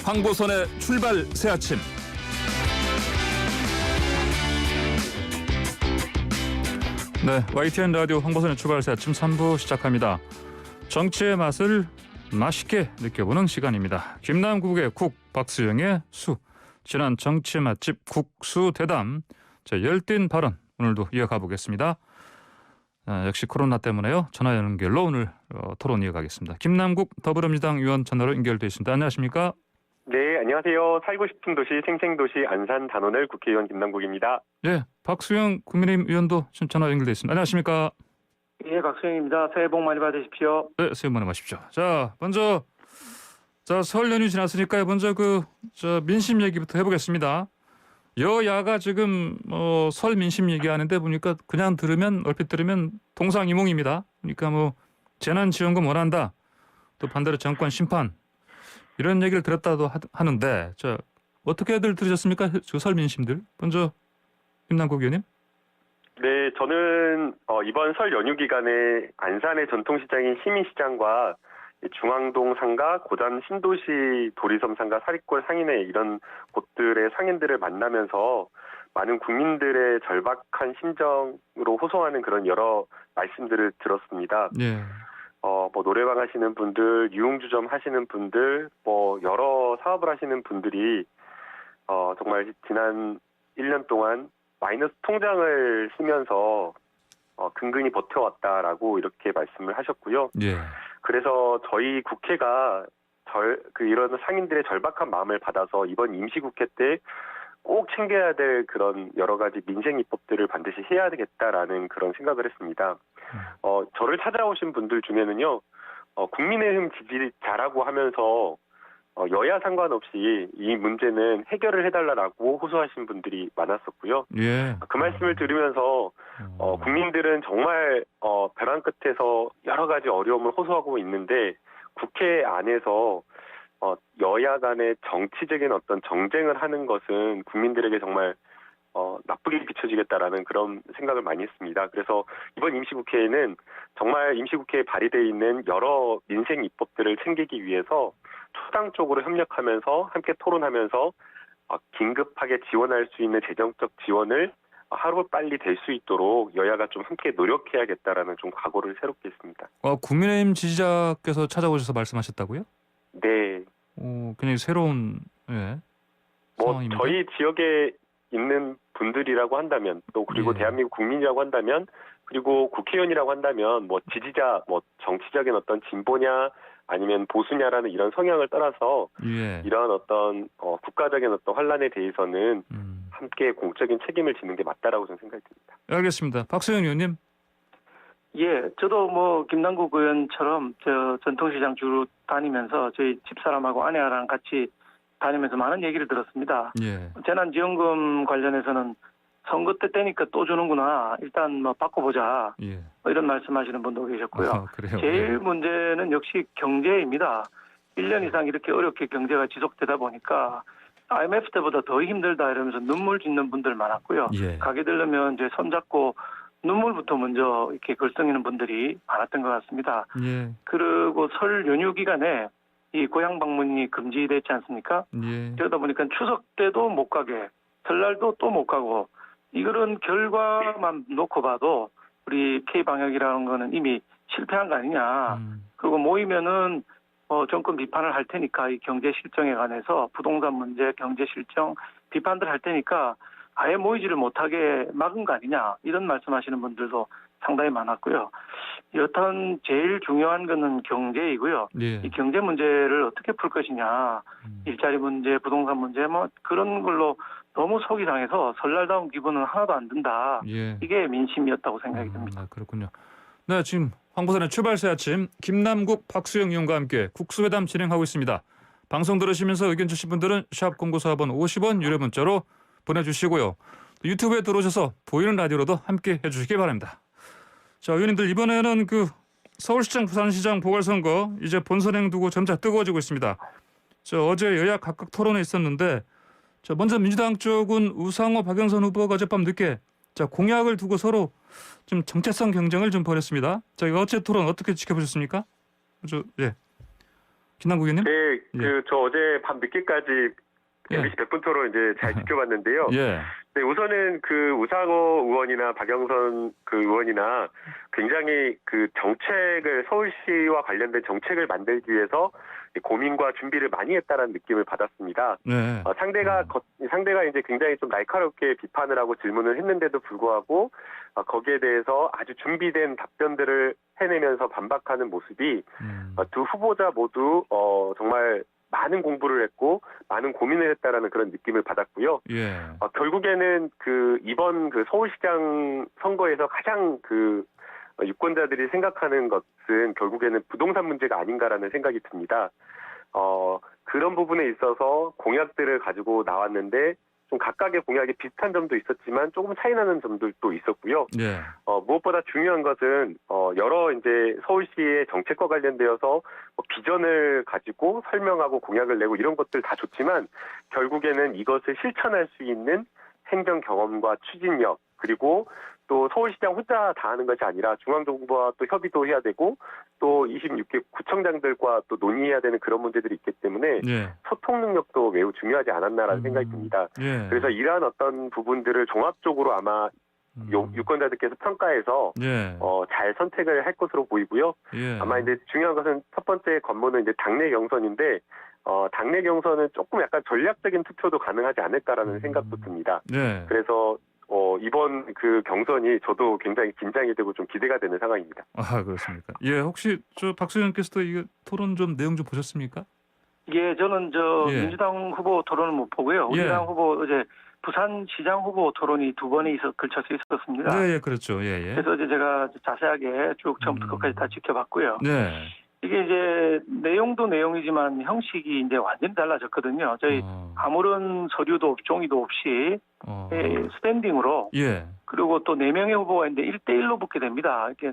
황보선의 출발 새 아침. 네, YTN 라디오 황보선의 출발 새 아침 3부 시작합니다. 정치의 맛을 맛있게 느껴보는 시간입니다. 김남국의 국, 박수영의 수. 지난 정치 맛집 국수 대담. 자, 열띤 발언 오늘도 이어가 보겠습니다. 역시 코로나 때문에요. 전화 연결로 오늘 토론 이어가겠습니다. 김남국 더불어민주당 의원 전화로 연결돼 있습니다. 안녕하십니까? 네, 안녕하세요. 살고 싶은 도시 생생도시 안산 단원을 국회의원 김남국입니다. 네, 박수영 국민의힘 의원도 전화 연결돼 있습니다. 안녕하십니까? 예, 박수영입니다. 새해 복 많이 받으십시오. 네, 새해 복 많이 받으십시오. 자, 먼저 설 연휴 지났으니까요. 먼저 민심 얘기부터 해보겠습니다. 여야가 지금 설 민심 얘기하는데 보니까 그냥 얼핏 들으면 동상이몽입니다. 그러니까 재난지원금 원한다. 또 반대로 정권 심판. 이런 얘기를 들었다도 하는데 어떻게들 들으셨습니까? 설 민심들. 먼저 김남국 의원님. 네, 저는 이번 설 연휴 기간에 안산의 전통시장인 시민시장과 중앙동 상가, 고담 신도시 도리섬 상가, 사리골 상인회 이런 곳들의 상인들을 만나면서 많은 국민들의 절박한 심정으로 호소하는 그런 여러 말씀들을 들었습니다. 예. 노래방 하시는 분들, 유흥주점 하시는 분들, 여러 사업을 하시는 분들이 정말 지난 1년 동안 마이너스 통장을 쓰면서 근근히 버텨왔다라고 이렇게 말씀을 하셨고요. 예. 그래서 저희 국회가 이런 상인들의 절박한 마음을 받아서 이번 임시국회 때 꼭 챙겨야 될 그런 여러 가지 민생 입법들을 반드시 해야 되겠다라는 그런 생각을 했습니다. 저를 찾아오신 분들 중에는요, 국민의힘 지지자라고 하면서 여야 상관없이 이 문제는 해결을 해달라고 호소하신 분들이 많았었고요. 예. 그 말씀을 들으면서 국민들은 정말 벼랑 끝에서 여러 가지 어려움을 호소하고 있는데 국회 안에서 여야 간의 정치적인 어떤 정쟁을 하는 것은 국민들에게 정말 나쁘게 비춰지겠다라는 그런 생각을 많이 했습니다. 그래서 이번 임시국회에는 정말 임시국회에 발의되어 있는 여러 민생 입법들을 챙기기 위해서 초당적으로 협력하면서 함께 토론하면서 긴급하게 지원할 수 있는 재정적 지원을 하루빨리 될 수 있도록 여야가 좀 함께 노력해야겠다라는 좀 각오를 새롭게 했습니다. 국민의힘 지지자께서 찾아오셔서 말씀하셨다고요? 네. 굉장히 새로운 상황입니다. 저희 지역에 있는 분들이라고 한다면 또 그리고 예. 대한민국 국민이라고 한다면 그리고 국회의원이라고 한다면 지지자 정치적인 어떤 진보냐 아니면 보수냐라는 이런 성향을 떠나서 예. 이런 어떤 국가적인 어떤 환란에 대해서는 함께 공적인 책임을 지는 게 맞다라고 저는 생각이 듭니다. 알겠습니다. 박수영 의원님. 예, 저도 김남국 의원처럼 전통시장 주로 다니면서 저희 집사람하고 아내랑 같이 다니면서 많은 얘기를 들었습니다. 예. 재난지원금 관련해서는 선거 때니까 또 주는구나. 일단 바꿔보자. 예. 이런 말씀하시는 분도 계셨고요. 그래요. 제일 예. 문제는 역시 경제입니다. 1년 이상 이렇게 어렵게 경제가 지속되다 보니까 IMF 때보다 더 힘들다 이러면서 눈물 짓는 분들 많았고요. 예. 가게 되려면 이제 손잡고 눈물부터 먼저 이렇게 글썽이는 분들이 많았던 것 같습니다. 예. 그리고 설 연휴 기간에 이 고향 방문이 금지됐지 않습니까? 예. 그러다 보니까 추석 때도 못 가게, 설날도 또 못 가고 이런 결과만 놓고 봐도 우리 K방역이라는 거는 이미 실패한 거 아니냐. 그리고 모이면은 정권 비판을 할 테니까 이 경제 실정에 관해서 부동산 문제, 경제 실정 비판들 할 테니까 아예 모이지를 못하게 막은 거 아니냐 이런 말씀하시는 분들도 상당히 많았고요. 여튼 제일 중요한 거는 경제이고요. 예. 이 경제 문제를 어떻게 풀 것이냐, 일자리 문제, 부동산 문제 그런 걸로 너무 속이 상해서 설날다운 기분은 하나도 안 든다. 예. 이게 민심이었다고 생각이 듭니다. 그렇군요. 네, 지금 황보선의 출발새 아침 김남국, 박수영 의원과 함께 국수회담 진행하고 있습니다. 방송 들으시면서 의견 주신 분들은 샵 0941번 50원 유료 문자로 보내주시고요. 유튜브에 들어오셔서 보이는 라디오로도 함께 해주시기 바랍니다. 자, 의원님들 이번에는 서울시장, 부산시장 보궐선거 이제 본선행 두고 점차 뜨거워지고 있습니다. 어제 여야 각각 토론회 있었는데 먼저 민주당 쪽은 우상호, 박영선 후보가 어젯밤 늦게 공약을 두고 서로 좀 정체성 경쟁을 좀 벌였습니다. 어제 토론 어떻게 지켜보셨습니까? 예. 김남국 의원님? 네, 예. 저 어제 밤 늦게까지 예. MBC 100분 토론 이제 잘 지켜봤는데요. 예. 네, 우선은 그 우상호 의원이나 박영선 그 의원이나 굉장히 그 정책을 서울시와 관련된 정책을 만들기 위해서 고민과 준비를 많이 했다라는 느낌을 받았습니다. 네. 상대가 이제 굉장히 좀 날카롭게 비판을 하고 질문을 했는데도 불구하고 거기에 대해서 아주 준비된 답변들을 해내면서 반박하는 모습이 두 후보자 모두 정말 많은 공부를 했고 많은 고민을 했다라는 그런 느낌을 받았고요. 예. 결국에는 그 이번 그 서울시장 선거에서 가장 그 유권자들이 생각하는 것은 결국에는 부동산 문제가 아닌가라는 생각이 듭니다. 그런 부분에 있어서 공약들을 가지고 나왔는데 좀 각각의 공약이 비슷한 점도 있었지만 조금 차이나는 점들도 있었고요. 예. 무엇보다 중요한 것은 여러 이제 서울시의 정책과 관련되어서 비전을 가지고 설명하고 공약을 내고 이런 것들 다 좋지만 결국에는 이것을 실천할 수 있는 행정 경험과 추진력 그리고 또 서울시장 혼자 다 하는 것이 아니라 중앙정부와 또 협의도 해야 되고 또 26개 구청장들과 또 논의해야 되는 그런 문제들이 있기 때문에 예. 소통 능력도 매우 중요하지 않았나라는 생각이 듭니다. 예. 그래서 이러한 어떤 부분들을 종합적으로 아마 유권자들께서 평가해서 예. 잘 선택을 할 것으로 보이고요. 예. 아마 이제 중요한 것은 첫 번째 관문은 이제 당내 경선인데 당내 경선은 조금 약간 전략적인 투표도 가능하지 않을까라는 생각도 듭니다. 네. 그래서 이번 그 경선이 저도 굉장히 긴장이 되고 좀 기대가 되는 상황입니다. 아, 그렇습니까? 예, 혹시 저 박수 의원께서도 이거 토론 좀 내용 좀 보셨습니까? 예, 저는 예. 민주당 후보 토론은 못 보고요. 우리 예. 당 후보 어제 부산시장 후보 토론이 두 번에 걸쳐서 있었습니다. 네, 예, 그렇죠. 예, 예. 그래서 이제 제가 자세하게 쭉 처음부터 끝까지 다 지켜봤고요. 네. 이게 이제 내용도 내용이지만 형식이 이제 완전히 달라졌거든요. 저희 아무런 서류도 종이도 없이 스탠딩으로 예. 그리고 또 4명의 후보가 있는데 1대1로 붙게 됩니다. 이게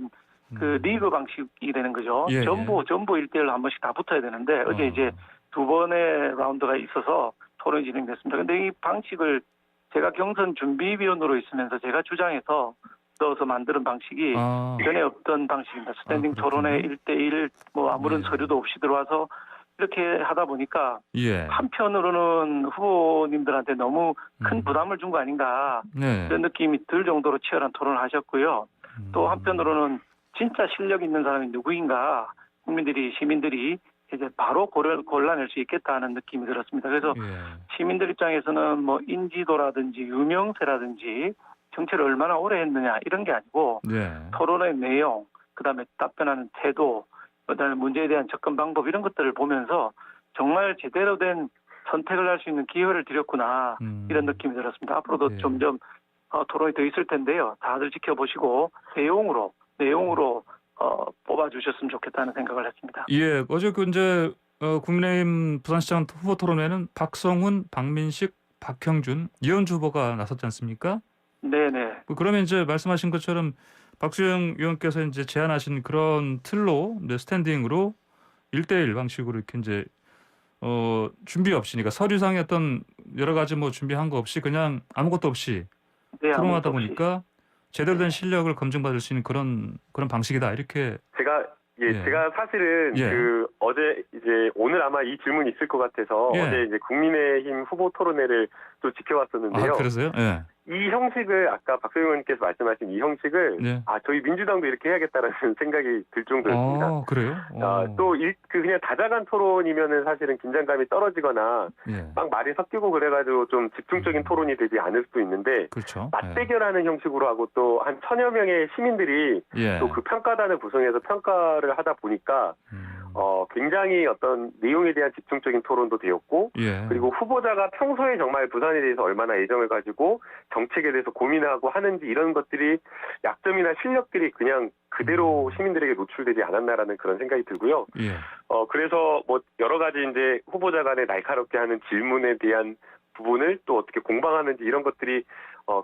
그 리그 방식이 되는 거죠. 예, 전부 1대1로 한 번씩 다 붙어야 되는데 어제 이제 두 번의 라운드가 있어서 토론이 진행됐습니다. 근데 이 방식을 제가 경선 준비위원으로 있으면서 제가 주장해서 넣어서 만드는 방식이 전에 없던 방식입니다. 스탠딩 토론에 1대1 뭐 아무런 서류도 없이 들어와서 이렇게 하다 보니까 예. 한편으로는 후보님들한테 너무 큰 부담을 준 거 아닌가 네. 그런 느낌이 들 정도로 치열한 토론을 하셨고요. 또 한편으로는 진짜 실력 있는 사람이 누구인가 시민들이 이제 바로 골라낼 수 있겠다 하는 느낌이 들었습니다. 그래서 시민들 입장에서는 뭐 인지도라든지 유명세라든지 정치를 얼마나 오래 했느냐 이런 게 아니고 토론의 내용, 그다음에 답변하는 태도, 그다음에 문제에 대한 접근 방법 이런 것들을 보면서 정말 제대로 된 선택을 할 수 있는 기회를 드렸구나 이런 느낌이 들었습니다. 앞으로도 점점 토론이 더 있을 텐데요. 다들 지켜보시고 내용으로 뽑아주셨으면 좋겠다는 생각을 했습니다. 예, 어제 그 이제 국민의힘 부산시장 후보 토론회는 박성훈, 박민식, 박형준, 이현주 후보가 나섰지 않습니까? 네네. 그러면 이제 말씀하신 것처럼 박수영 의원께서 이제 제안하신 그런 틀로 스탠딩으로 1대1 방식으로 이렇게 이제 준비 없이, 그러니까 서류상의 어떤 여러 가지 뭐 준비한 거 없이 그냥 아무것도 없이 토론하다 보니까 제대로 된 실력을 검증받을 수 있는 그런 방식이다 이렇게. 제가 사실은 그 어제 이제 오늘 아마 이 질문이 있을 것 같아서 어제 이제 국민의힘 후보 토론회를 또 지켜봤었는데요. 아, 그러세요? 예. 이 형식을 아까 박수영 의원께서 말씀하신 이 형식을 저희 민주당도 이렇게 해야겠다라는 생각이 들 정도였습니다. 아, 그래요? 또 그냥 다자간 토론이면은 사실은 긴장감이 떨어지거나 막 말이 섞이고 그래가지고 좀 집중적인 토론이 되지 않을 수도 있는데 그렇죠. 맞대결하는 형식으로 하고 또 한 1000여 명의 시민들이 또 그 평가단을 구성해서 평가를 하다 보니까 굉장히 어떤 내용에 대한 집중적인 토론도 되었고 그리고 후보자가 평소에 정말 부산에 대해서 얼마나 애정을 가지고 정책에 대해서 고민하고 하는지 이런 것들이 약점이나 실력들이 그냥 그대로 시민들에게 노출되지 않았나라는 그런 생각이 들고요. 그래서 뭐 여러 가지 이제 후보자 간에 날카롭게 하는 질문에 대한 부분을 또 어떻게 공방하는지 이런 것들이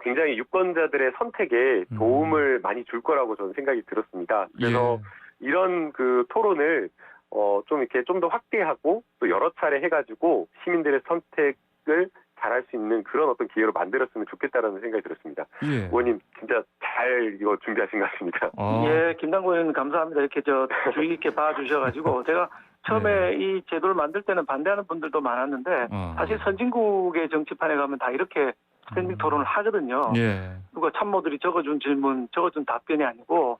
굉장히 유권자들의 선택에 도움을 많이 줄 거라고 저는 생각이 들었습니다. 그래서 이런 그 토론을 좀 이렇게 좀 더 확대하고 또 여러 차례 해가지고 시민들의 선택을 잘할 수 있는 그런 어떤 기회로 만들었으면 좋겠다라는 생각이 들었습니다. 의원님 진짜 잘 이거 준비하신 것 같습니다. 김남국 의원 감사합니다. 이렇게 주의 깊게 봐주셔가지고 제가 처음에 이 제도를 만들 때는 반대하는 분들도 많았는데 사실 선진국의 정치판에 가면 다 이렇게 스탠딩 토론을 하거든요. 예. 누가 참모들이 적어준 질문, 적어준 답변이 아니고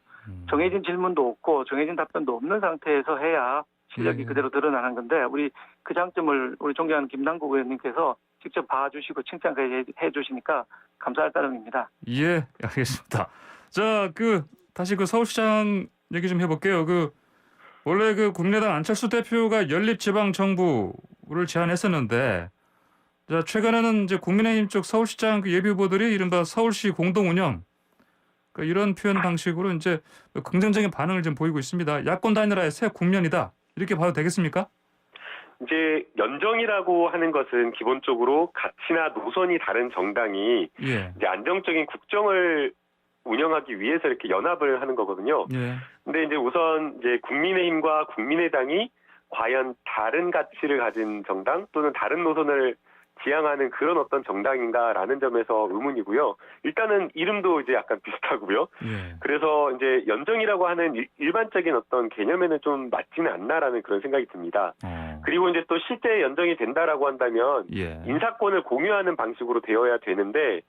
정해진 질문도 없고 정해진 답변도 없는 상태에서 해야 실력이 예. 그대로 드러나는 건데 우리 그 장점을 우리 존경하는 김남국 의원님께서 직접 봐주시고 칭찬까지 해주시니까 감사할 따름입니다. 예, 알겠습니다. 자, 다시 서울시장 얘기 좀 해볼게요. 원래 국민의당 안철수 대표가 연립지방정부를 제안했었는데, 자, 최근에는 이제 국민의힘 쪽 서울시장 예비 후보들이 이른바 서울시 공동운영, 이런 표현 방식으로 이제 긍정적인 반응을 좀 보이고 있습니다. 야권 단일화의 새 국면이다. 이렇게 봐도 되겠습니까? 이제 연정이라고 하는 것은 기본적으로 가치나 노선이 다른 정당이 예. 이제 안정적인 국정을 운영하기 위해서 이렇게 연합을 하는 거거든요. 예. 근데 이제 우선 이제 국민의힘과 국민의당이 과연 다른 가치를 가진 정당 또는 다른 노선을 지향하는 그런 어떤 정당인가라는 점에서 의문이고요. 일단은 이름도 이제 약간 비슷하고요. 예. 그래서 이제 연정이라고 하는 일반적인 어떤 개념에는 좀 맞지는 않나라는 그런 생각이 듭니다. 그리고 이제 또 실제 연정이 된다라고 한다면 예. 인사권을 공유하는 방식으로 되어야 되는데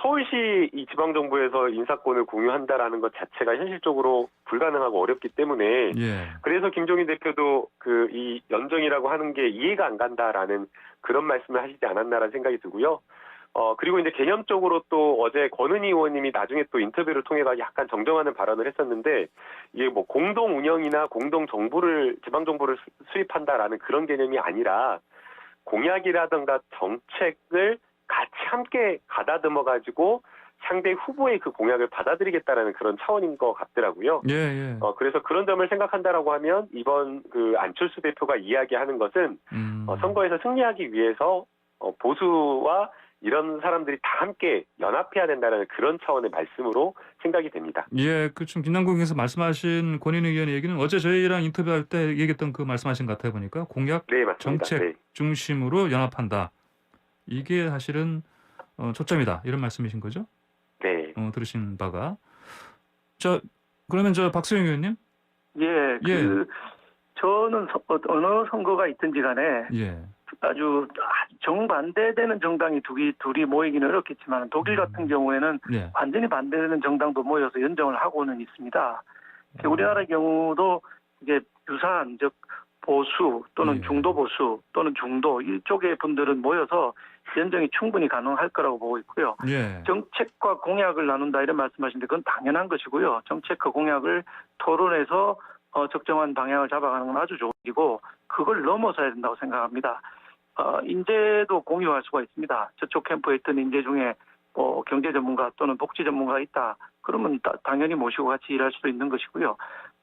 서울시 이 지방정부에서 인사권을 공유한다라는 것 자체가 현실적으로 불가능하고 어렵기 때문에 예. 그래서 김종인 대표도 이 연정이라고 하는 게 이해가 안 간다라는 그런 말씀을 하시지 않았나라는 생각이 들고요. 그리고 이제 개념적으로 또 어제 권은희 의원님이 나중에 또 인터뷰를 통해서 약간 정정하는 발언을 했었는데 이게 뭐 공동 운영이나 공동 정부를 지방정부를 수립한다라는 그런 개념이 아니라 공약이라든가 정책을 같이 함께 가다듬어 가지고 상대 후보의 그 공약을 받아들이겠다라는 그런 차원인 것 같더라고요. 예. 예. 그래서 그런 점을 생각한다라고 하면 이번 안철수 대표가 이야기하는 것은 선거에서 승리하기 위해서 보수와 이런 사람들이 다 함께 연합해야 된다는 그런 차원의 말씀으로 생각이 됩니다. 예, 지금 김남국에서 말씀하신 권인희 의원의 얘기는 어제 저희랑 인터뷰할 때 얘기했던 말씀하신 것 같아 보니까 공약, 네, 맞습니다. 정책 네. 중심으로 연합한다. 이게 사실은 초점이다. 이런 말씀이신 거죠? 네. 들으신 바가. 그러면 박수영 의원님? 예. 저는 어느 선거가 있든지 간에 예. 아주 정반대되는 정당이 둘이 모이기는 어렵겠지만 독일 같은 경우에는 예. 완전히 반대되는 정당도 모여서 연정을 하고는 있습니다. 우리나라의 경우도 이제 유사한 즉 보수 또는 예. 중도 보수 또는 중도 이쪽의 분들은 모여서 연정이 충분히 가능할 거라고 보고 있고요. 예. 정책과 공약을 나눈다 이런 말씀하시는데 그건 당연한 것이고요. 정책과 공약을 토론해서 적정한 방향을 잡아가는 건 아주 좋은 일이고 그걸 넘어서야 된다고 생각합니다. 인재도 공유할 수가 있습니다. 저쪽 캠프에 있던 인재 중에 경제 전문가 또는 복지 전문가가 있다. 그러면 당연히 모시고 같이 일할 수도 있는 것이고요.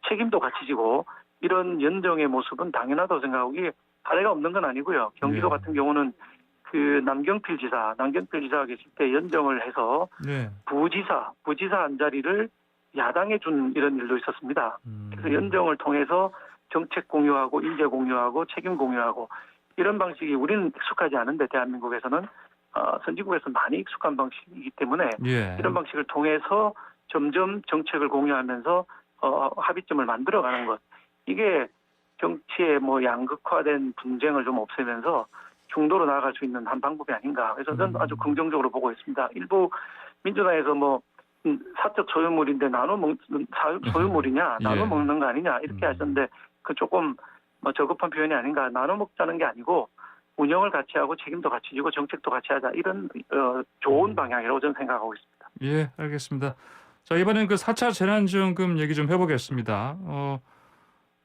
책임도 같이 지고 이런 연정의 모습은 당연하다고 생각하고 이게 사례가 없는 건 아니고요. 경기도 예. 같은 경우는 남경필 지사가 계실 때 연정을 해서 예. 부지사 한 자리를 야당에 준 이런 일도 있었습니다. 그래서 연정을 통해서 정책 공유하고 인재 공유하고 책임 공유하고 이런 방식이 우리는 익숙하지 않은데 대한민국에서는 선진국에서 많이 익숙한 방식이기 때문에 예. 이런 방식을 통해서 점점 정책을 공유하면서 합의점을 만들어가는 것 이게 정치의 양극화된 분쟁을 좀 없애면서 중도로 나아갈 수 있는 한 방법이 아닌가. 그래서 저는 아주 긍정적으로 보고 있습니다. 일부 민주당에서 사적 소유물인데 소유물이냐, 나눠 먹는 거 아니냐 이렇게 하셨는데 그 조금 저급한 표현이 아닌가. 나눠 먹자는 게 아니고 운영을 같이 하고 책임도 같이 지고 정책도 같이 하자 이런 좋은 방향이라고 저는 생각하고 있습니다. 예, 알겠습니다. 자, 이번엔 4차 재난지원금 얘기 좀 해보겠습니다.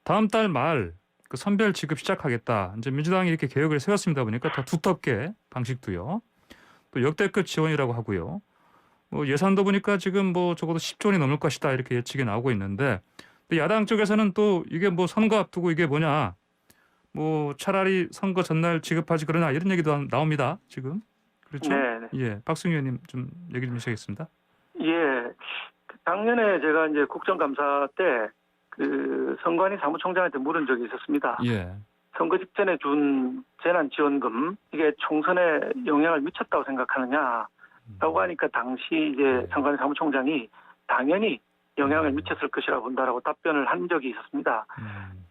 다음 달 말 선별 지급 시작하겠다. 이제 민주당이 이렇게 계획을 세웠습니다 보니까 더 두텁게 방식도요. 또 역대급 지원이라고 하고요. 예산도 보니까 지금 적어도 10조 원이 넘을 것이다 이렇게 예측이 나오고 있는데 야당 쪽에서는 또 이게 선거 앞두고 이게 뭐냐 차라리 선거 전날 지급하지 그러나 이런 얘기도 나옵니다 지금. 그렇죠? 네. 예, 박승희 의원님 좀 얘기 좀 해주시겠습니다. 예, 작년에 제가 이제 국정감사 때 선관위 사무총장한테 물은 적이 있었습니다. 예. 선거 직전에 준 재난지원금 이게 총선에 영향을 미쳤다고 생각하느냐라고 하니까 당시 이제 선관위 사무총장이 당연히 영향을 미쳤을 것이라고 본다라고 답변을 한 적이 있었습니다.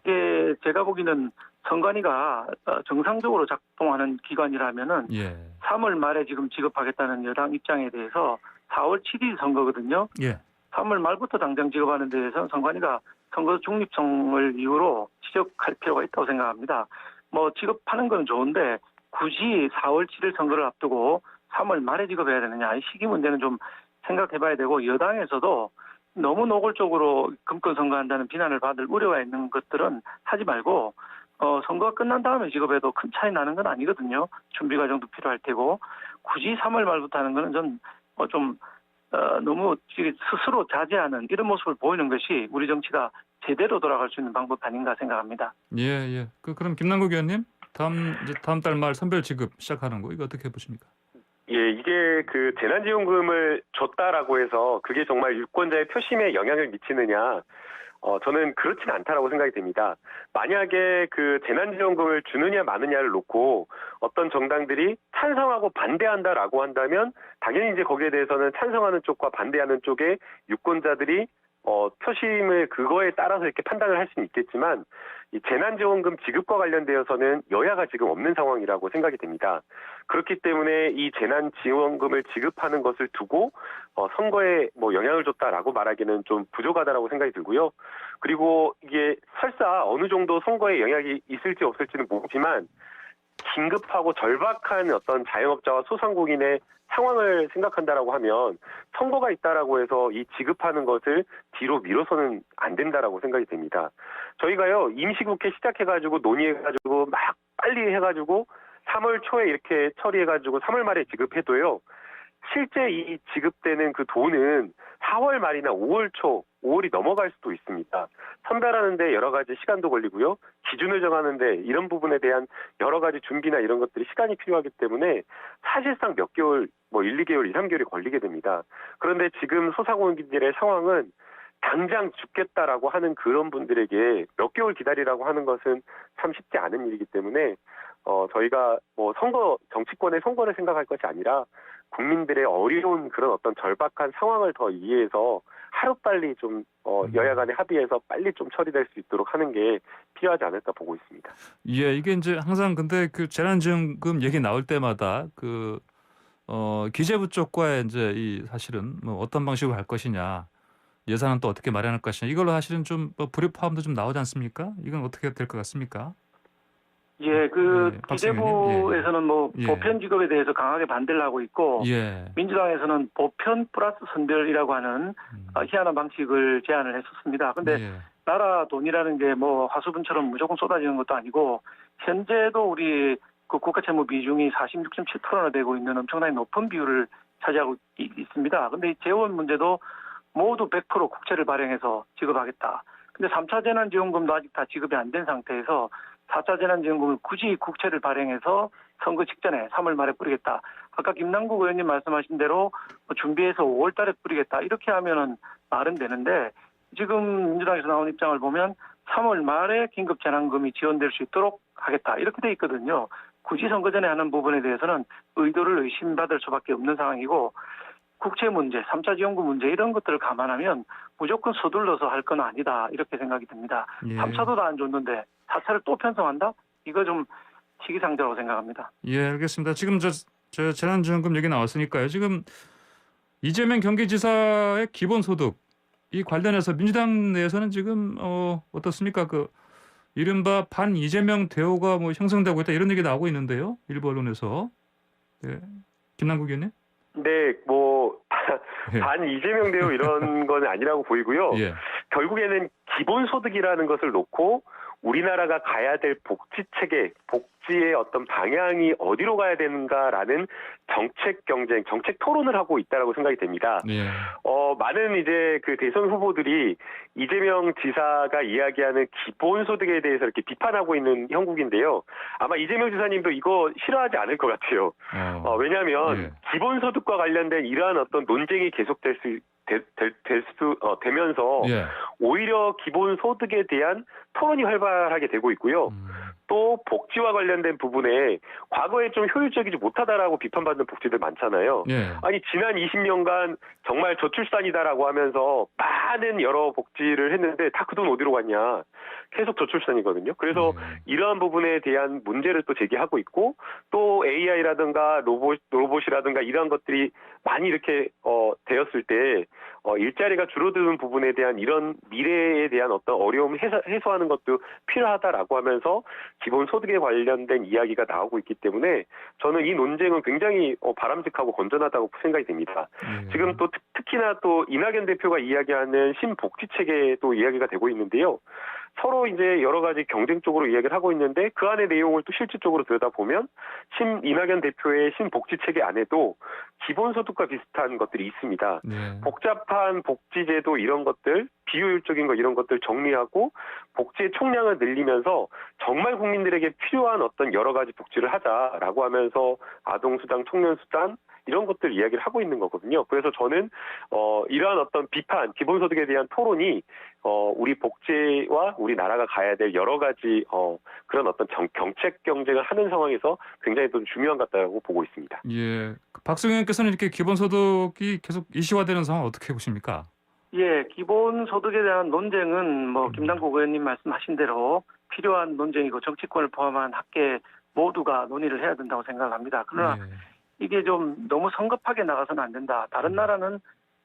이게 제가 보기에는 선관위가 정상적으로 작동하는 기관이라면은 예. 3월 말에 지금 지급하겠다는 여당 입장에 대해서 4월 7일 선거거든요. 예. 3월 말부터 당장 지급하는 데에서 선관위가 선거 중립성을 이유로 지적할 필요가 있다고 생각합니다. 뭐 지급하는 건 좋은데 굳이 4월 7일 선거를 앞두고 3월 말에 지급해야 되느냐, 이 시기 문제는 좀 생각해봐야 되고, 여당에서도 너무 노골적으로 금권 선거한다는 비난을 받을 우려가 있는 것들은 하지 말고 선거가 끝난 다음에 지급해도 큰 차이 나는 건 아니거든요. 준비 과정도 필요할 테고, 굳이 3월 말부터 하는 거는 전 좀 너무 스스로 자제하는 이런 모습을 보이는 것이 우리 정치가 제대로 돌아갈 수 있는 방법 아닌가 생각합니다. 예, 예. 그럼 김남국 의원님, 다음 달 말 선별 지급 시작하는 거 이거 어떻게 보십니까? 예, 이게 그 재난지원금을 줬다라고 해서 그게 정말 유권자의 표심에 영향을 미치느냐? 저는 그렇진 않다라고 생각이 됩니다. 만약에 그 재난지원금을 주느냐 마느냐를 놓고 어떤 정당들이 찬성하고 반대한다라고 한다면 당연히 이제 거기에 대해서는 찬성하는 쪽과 반대하는 쪽에 유권자들이 표심을 그거에 따라서 이렇게 판단을 할 수는 있겠지만, 이 재난지원금 지급과 관련되어서는 여야가 지금 없는 상황이라고 생각이 됩니다. 그렇기 때문에 이 재난지원금을 지급하는 것을 두고 선거에 뭐 영향을 줬다라고 말하기는 좀 부족하다라고 생각이 들고요. 그리고 이게 설사 어느 정도 선거에 영향이 있을지 없을지는 모르지만 긴급하고 절박한 어떤 자영업자와 소상공인의 상황을 생각한다라고 하면 선거가 있다라고 해서 이 지급하는 것을 뒤로 미뤄서는 안 된다라고 생각이 됩니다. 저희가요, 임시국회 시작해가지고 논의해가지고 막 빨리 해가지고 3월 초에 이렇게 처리해가지고 3월 말에 지급해도요, 실제 이 지급되는 그 돈은 4월 말이나 5월 초, 5월이 넘어갈 수도 있습니다. 선별하는데 여러 가지 시간도 걸리고요. 기준을 정하는데 이런 부분에 대한 여러 가지 준비나 이런 것들이 시간이 필요하기 때문에 사실상 몇 개월, 뭐 1, 2개월, 2, 3개월이 걸리게 됩니다. 그런데 지금 소상공인들의 상황은 당장 죽겠다라고 하는 그런 분들에게 몇 개월 기다리라고 하는 것은 참 쉽지 않은 일이기 때문에 저희가 뭐 정치권의 선거를 생각할 것이 아니라 국민들의 어려운 그런 어떤 절박한 상황을 더 이해해서 하루빨리 좀 여야 간에 합의해서 빨리 좀 처리될 수 있도록 하는 게 필요하지 않을까 보고 있습니다. 예, 이게 이제 항상 근데 그 재난지원금 얘기 나올 때마다 기재부 쪽과의 이제 이 사실은 뭐 어떤 방식으로 할 것이냐, 예산은 또 어떻게 마련할 것이냐, 이걸로 사실은 좀 불협화음도 좀 나오지 않습니까? 이건 어떻게 될 것 같습니까? 예, 박승현 의원님. 기재부에서는 뭐 예. 보편 지급에 대해서 강하게 반대를 하고 있고, 예. 민주당에서는 보편 플러스 선별이라고 하는 희한한 방식을 제안을 했었습니다. 근데 예. 나라 돈이라는 게 뭐 화수분처럼 무조건 쏟아지는 것도 아니고, 현재도 우리 그 국가채무 비중이 46.7%나 되고 있는 엄청나게 높은 비율을 차지하고 있습니다. 근데 이 재원 문제도 모두 100% 국채를 발행해서 지급하겠다. 근데 3차 재난지원금도 아직 다 지급이 안 된 상태에서 4차 재난지원금을 굳이 국채를 발행해서 선거 직전에 3월 말에 뿌리겠다. 아까 김남국 의원님 말씀하신 대로 준비해서 5월 달에 뿌리겠다. 이렇게 하면은 말은 되는데, 지금 민주당에서 나온 입장을 보면 3월 말에 긴급 재난금이 지원될 수 있도록 하겠다. 이렇게 돼 있거든요. 굳이 선거 전에 하는 부분에 대해서는 의도를 의심받을 수밖에 없는 상황이고, 국채 문제, 3차 지원금 문제 이런 것들을 감안하면 무조건 서둘러서 할 건 아니다. 이렇게 생각이 듭니다. 예. 3차도 다 안 줬는데 4차를 또 편성한다? 이거 좀 시기상조라고 생각합니다. 예, 알겠습니다. 지금 저 재난지원금 얘기 나왔으니까요. 지금 이재명 경기지사의 기본소득 이 관련해서 민주당 내에서는 지금 어떻습니까? 그 이른바 반 이재명 대우가 뭐 형성되고 있다 이런 얘기 나오고 있는데요. 일부 언론에서. 예. 김남국 의원님? 네, 뭐 반 이재명 대우 이런 건 아니라고 보이고요. 예. 결국에는 기본소득이라는 것을 놓고 우리나라가 가야 될 복지 체계, 복지의 어떤 방향이 어디로 가야 되는가라는 정책 경쟁, 정책 토론을 하고 있다라고 생각이 됩니다. 예. 많은 이제 그 대선 후보들이 이재명 지사가 이야기하는 기본소득에 대해서 이렇게 비판하고 있는 형국인데요. 아마 이재명 지사님도 이거 싫어하지 않을 것 같아요. 왜냐하면 예. 기본소득과 관련된 이러한 어떤 논쟁이 계속될 되면서 예. 오히려 기본소득에 대한 토론이 활발하게 되고 있고요. 또 복지와 관련된 부분에 과거에 좀 효율적이지 못하다라고 비판받는 복지들 많잖아요. 예. 아니 지난 20년간 정말 저출산이다라고 하면서 많은 여러 복지를 했는데 다 그 돈 어디로 갔냐. 계속 저출산이거든요. 그래서 이러한 부분에 대한 문제를 또 제기하고 있고 또 AI라든가 로봇이라든가 이러한 것들이 많이 이렇게 되었을 때 일자리가 줄어드는 부분에 대한 이런 미래에 대한 어떤 어려움 해소하는 것도 필요하다라고 하면서 기본소득에 관련된 이야기가 나오고 있기 때문에 저는 이 논쟁은 굉장히 바람직하고 건전하다고 생각이 됩니다. 지금 또 특히나 또 이낙연 대표가 이야기하는 신복지체계도 이야기가 되고 있는데요. 서로 이제 여러 가지 경쟁적으로 이야기를 하고 있는데 그 안의 내용을 또 실질적으로 들여다보면 이낙연 대표의 신복지체계 안에도 기본소득과 비슷한 것들이 있습니다. 복잡한 복지제도 이런 것들, 비효율적인 거 이런 것들 정리하고 복지의 총량을 늘리면서 정말 국민들에게 필요한 어떤 여러 가지 복지를 하자라고 하면서 아동수당, 청년수당 이런 것들 이야기를 하고 있는 거거든요. 그래서 저는 이러한 어떤 비판, 기본소득에 대한 토론이 우리 복지와 우리 나라가 가야 될 여러 가지 그런 어떤 정책 경쟁을 하는 상황에서 굉장히 좀 중요한 것 같다고 보고 있습니다. 예, 박수영 의원께서는 이렇게 기본소득이 계속 이슈화되는 상황 어떻게 보십니까? 예, 기본소득에 대한 논쟁은 뭐 김남국 의원님 말씀하신 대로 필요한 논쟁이고 정치권을 포함한 학계 모두가 논의를 해야 된다고 생각을 합니다. 그러나 이게 좀 너무 성급하게 나가서는 안 된다. 다른 나라는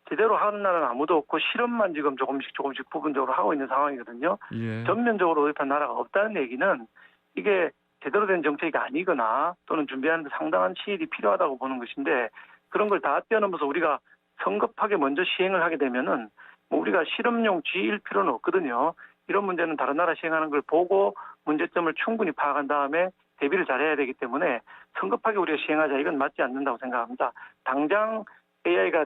제대로 하는 나라는 아무도 없고 실험만 지금 조금씩 부분적으로 하고 있는 상황이거든요. 전면적으로 도입한 나라가 없다는 얘기는 이게 제대로 된 정책이 아니거나 또는 준비하는 데 상당한 시일이 필요하다고 보는 것인데 그런 걸 다 뛰어넘어서 우리가 성급하게 먼저 시행을 하게 되면은 뭐 우리가 실험용 쥐일 필요는 없거든요. 이런 문제는 다른 나라 시행하는 걸 보고 문제점을 충분히 파악한 다음에 대비를 잘해야 되기 때문에 성급하게 우리가 시행하자 이건 맞지 않는다고 생각합니다. 당장 AI가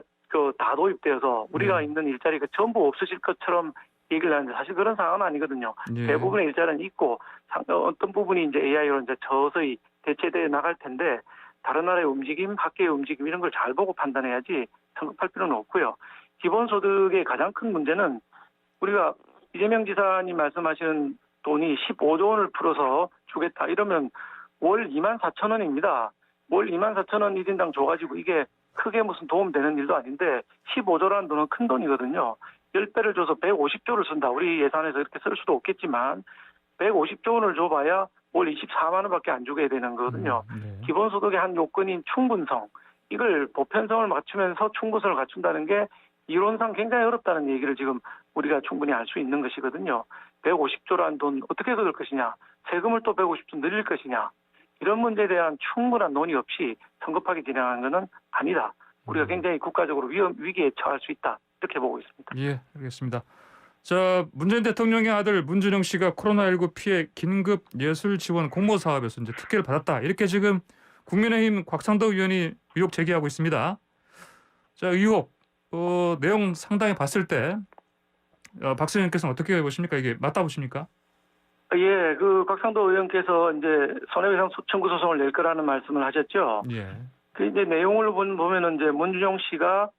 다 도입되어서 우리가 있는 일자리가 전부 없어질 것처럼 얘기를 하는데 사실 그런 상황은 아니거든요. 대부분의 일자리는 있고 어떤 부분이 이제 AI로 이제 서서히 대체돼 나갈 텐데 다른 나라의 움직임, 학계의 움직임 이런 걸 잘 보고 판단해야지 성급할 필요는 없고요. 기본소득의 가장 큰 문제는 우리가 이재명 지사님 말씀하시는 돈이 15조 원을 풀어서 주겠다 이러면 월 24,000원입니다. 월 24,000원 1인당 줘가지고 이게 크게 무슨 도움되는 일도 아닌데 15조라는 돈은 큰 돈이거든요. 10배를 줘서 150조를 쓴다. 우리 예산에서 이렇게 쓸 수도 없겠지만 150조 원을 줘봐야 월 24만 원밖에 안 주게 되는 거거든요. 기본소득의 한 요건인 충분성. 이걸 보편성을 맞추면서 충분성을 갖춘다는 게 이론상 굉장히 어렵다는 얘기를 지금 우리가 충분히 알 수 있는 것이거든요. 150조라는 돈 어떻게 그럴 것이냐. 세금을 또 150조 늘릴 것이냐. 이런 문제에 대한 충분한 논의 없이 성급하게 진행하는 것은 아니다. 우리가 굉장히 국가적으로 위기에 처할 수 있다. 이렇게 보고 있습니다. 예, 알겠습니다. 자, 문재인 대통령의 아들 문준영 씨가 코로나19 피해 긴급 예술 지원 공모 사업에서 이제 특혜를 받았다. 이렇게 지금 국민의힘 곽상도 의원이 의혹 제기하고 있습니다. 자, 의혹 내용 상당히 봤을 때 박수영 의원께서는 어떻게 보십니까? 이게 맞다 보십니까? 예, 곽상도 의원께서 이제 손해배상 청구 소송을 낼 거라는 말씀을 하셨죠. 그 이제 내용을 보면은 이제 문준영 씨가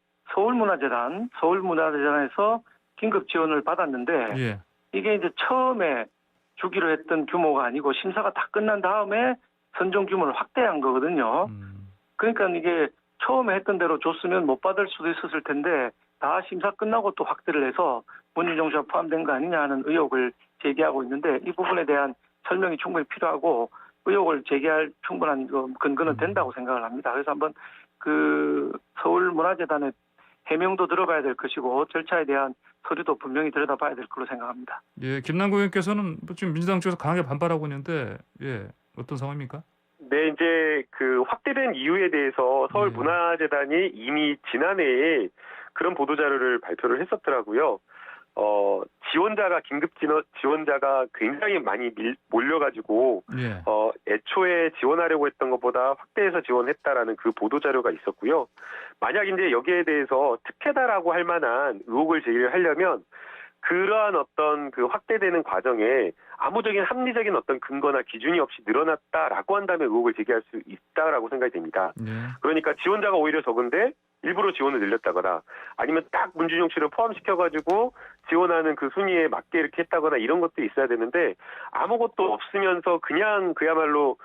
서울문화재단에서 긴급 지원을 받았는데 이게 이제 처음에 주기로 했던 규모가 아니고 심사가 다 끝난 다음에 선정 규모를 확대한 거거든요. 그러니까 이게 처음에 했던 대로 줬으면 못 받을 수도 있었을 텐데 다 심사 끝나고 또 확대를 해서 문준영 씨가 포함된 거 아니냐 하는 의혹을 제기하고 있는데 이 부분에 대한 설명이 충분히 필요하고 의혹을 제기할 충분한 근거는 된다고 생각을 합니다. 그래서 한번 서울문화재단의 해명도 들어봐야 될 것이고 절차에 대한 서류도 분명히 들여다봐야 될 걸로 생각합니다. 예, 김남국 의원께서는 지금 민주당 쪽에서 강하게 반발하고 있는데 어떤 상황입니까? 네, 이제 확대된 이유에 대해서 서울문화재단이 이미 지난해에 그런 보도자료를 발표를 했었더라고요. 긴급 지원자가 굉장히 많이 몰려가지고, 애초에 지원하려고 했던 것보다 확대해서 지원했다라는 그 보도자료가 있었고요. 만약 이제 여기에 대해서 특혜다라고 할 만한 의혹을 제기를 하려면, 그러한 어떤 확대되는 과정에 암무적인 합리적인 어떤 근거나 기준이 없이 늘어났다라고 한다면 의혹을 제기할 수 있다라고 생각이 됩니다. 그러니까 지원자가 오히려 적은데 일부러 지원을 늘렸다거나 아니면 딱 문준영 씨를 포함시켜가지고 지원하는 그 순위에 맞게 이렇게 했다거나 이런 것도 있어야 되는데 아무것도 없으면서 그냥 그야말로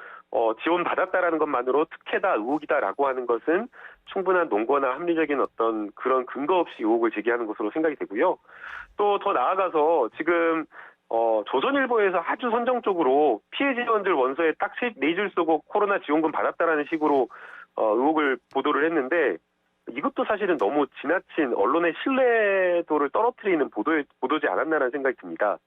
지원받았다라는 것만으로 특혜다, 의혹이다라고 하는 것은 충분한 논거나 합리적인 어떤 그런 근거 없이 의혹을 제기하는 것으로 생각이 되고요. 또 더 나아가서 지금 조선일보에서 아주 선정적으로 피해 지원들 원서에 딱 4줄 쓰고 코로나 지원금 받았다라는 식으로 의혹을 보도를 했는데 이것도 사실은 너무 지나친 언론의 신뢰도를 떨어뜨리는 보도지 않았나라는 생각이 듭니다.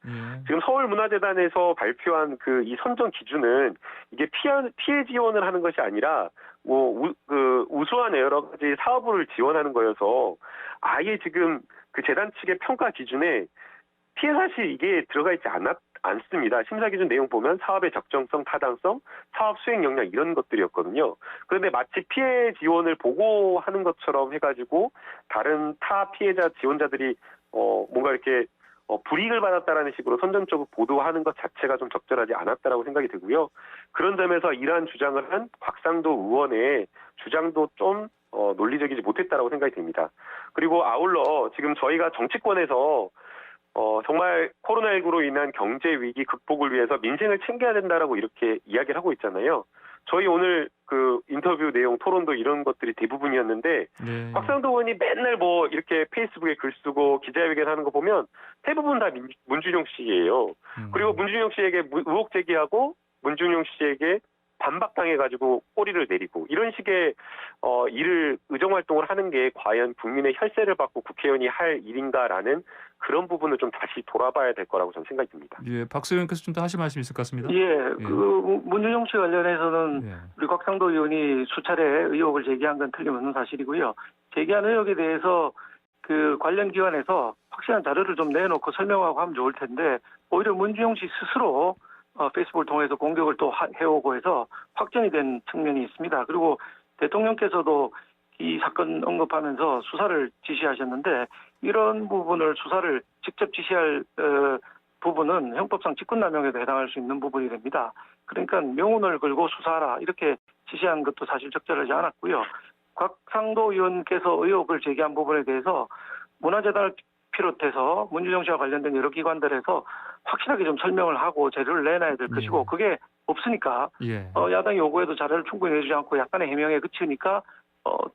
지금 서울문화재단에서 발표한 그 이 선정 기준은 이게 피해 지원을 하는 것이 아니라 우수한 여러 가지 사업을 지원하는 거여서 아예 지금 그 재단 측의 평가 기준에 피해 사실 이게 들어가 있지 않습니다. 심사 기준 내용 보면 사업의 적정성, 타당성, 사업 수행 역량 이런 것들이었거든요. 그런데 마치 피해 지원을 보고하는 것처럼 해가지고 다른 타 피해자 지원자들이 뭔가 이렇게 불이익을 받았다라는 식으로 선정적으로 보도하는 것 자체가 좀 적절하지 않았다라고 생각이 들고요. 그런 점에서 이러한 주장을 한 곽상도 의원의 주장도 좀 논리적이지 못했다라고 생각이 됩니다. 그리고 아울러 지금 저희가 정치권에서 정말 코로나19로 인한 경제 위기 극복을 위해서 민생을 챙겨야 된다라고 이렇게 이야기를 하고 있잖아요. 저희 오늘 그 인터뷰 내용 토론도 이런 것들이 대부분이었는데 네. 곽상도 의원이 맨날 뭐 이렇게 페이스북에 글 쓰고 기자회견 하는 거 보면 대부분 다 문준용 씨예요. 그리고 문준용 씨에게 의혹 제기하고 문준용 씨에게 반박당해가지고 꼬리를 내리고 이런 식의 일을 의정활동을 하는 게 과연 국민의 혈세를 받고 국회의원이 할 일인가라는 그런 부분을 좀 다시 돌아봐야 될 거라고 저는 생각이 듭니다. 예, 박수 의원께서 좀 더 하실 말씀 있을 것 같습니다. 그 문준용 씨 관련해서는 예. 우리 곽상도 의원이 수차례 의혹을 제기한 건 틀림없는 사실이고요. 제기한 의혹에 대해서 그 관련 기관에서 확실한 자료를 좀 내놓고 설명하고 하면 좋을 텐데 오히려 문준용 씨 스스로 페이스북을 통해서 공격을 또 해오고 해서 확정이 된 측면이 있습니다. 그리고 대통령께서도 이 사건 언급하면서 수사를 지시하셨는데 이런 부분을 수사를 직접 지시할 부분은 형법상 직권남용에도 해당할 수 있는 부분이 됩니다. 그러니까 명운을 걸고 수사하라 이렇게 지시한 것도 사실 적절하지 않았고요. 곽상도 의원께서 의혹을 제기한 부분에 대해서 문화재단을 비롯해서 문준용 씨와 관련된 여러 기관들에서 확실하게 좀 설명을 하고 자료를 내놔야 될 것이고 그게 없으니까 예. 야당이 요구해도 자료를 충분히 내주지 않고 약간의 해명에 그치니까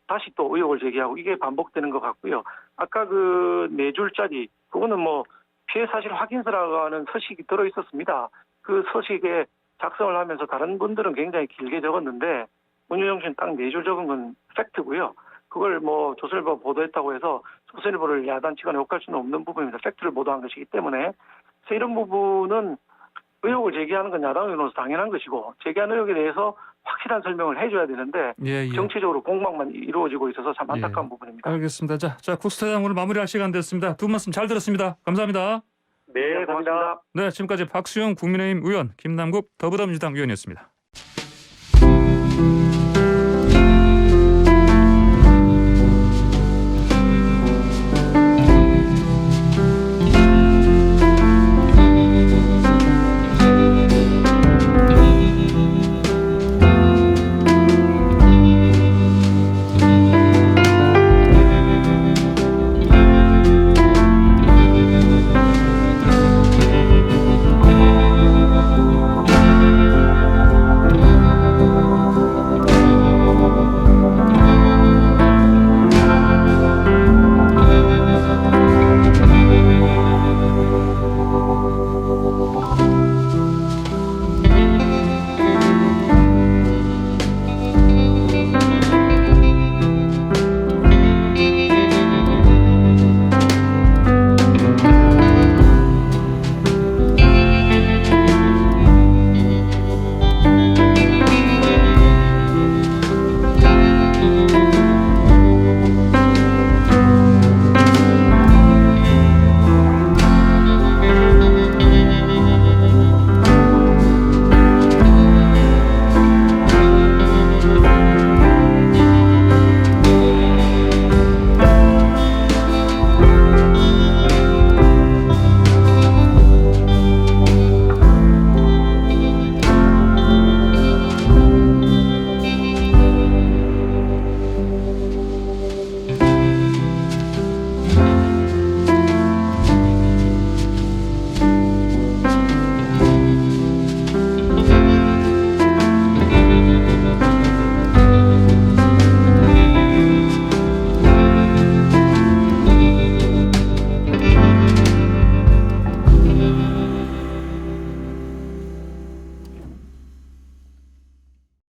다시 또 의혹을 제기하고 이게 반복되는 것 같고요. 아까 그 4줄짜리 그거는 뭐 피해 사실 확인서라고 하는 서식이 들어 있었습니다. 그 서식에 작성을 하면서 다른 분들은 굉장히 길게 적었는데 문준용 씨는 딱 4줄 적은 건 팩트고요. 그걸 뭐 조선일보 보도했다고 해서 조선일보를 야단 측간에 욕할 수는 없는 부분입니다. 팩트를 보도한 것이기 때문에 그래서 이런 부분은 의혹을 제기하는 건 야당 의원으로서 당연한 것이고 제기한 의혹에 대해서 확실한 설명을 해줘야 되는데 예. 정치적으로 공방만 이루어지고 있어서 참 안타까운 부분입니다. 알겠습니다. 자, 국수대장 오늘 마무리할 시간 됐습니다. 두 분 말씀 잘 들었습니다. 감사합니다. 네, 감사합니다. 네, 지금까지 박수영 국민의힘 의원, 김남국 더불어민주당 의원이었습니다.